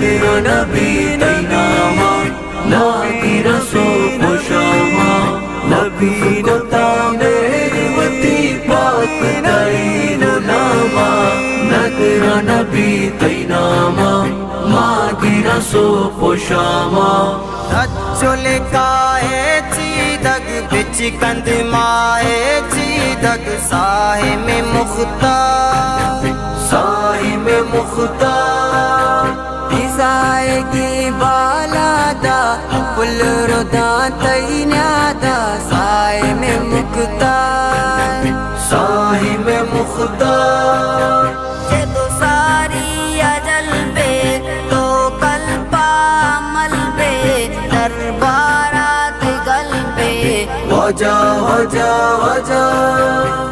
نگر نبی تیناما نبی رسول خوشاما نبی نتامیر وتی پاک دین ناما نگر نبی تیناما ماگی رسول خوشاما چل کائے چیدگ بچ کند مائے چیدگ ساہے میں مختار ساہی میں مختار عیسائی کی بالا دا پل ردا تینادا سائے میں مختار ساہی میں مختار تو ساری اجل بے تو قلبا عمل بے دربارات گل بے وجہ وجہ وجہ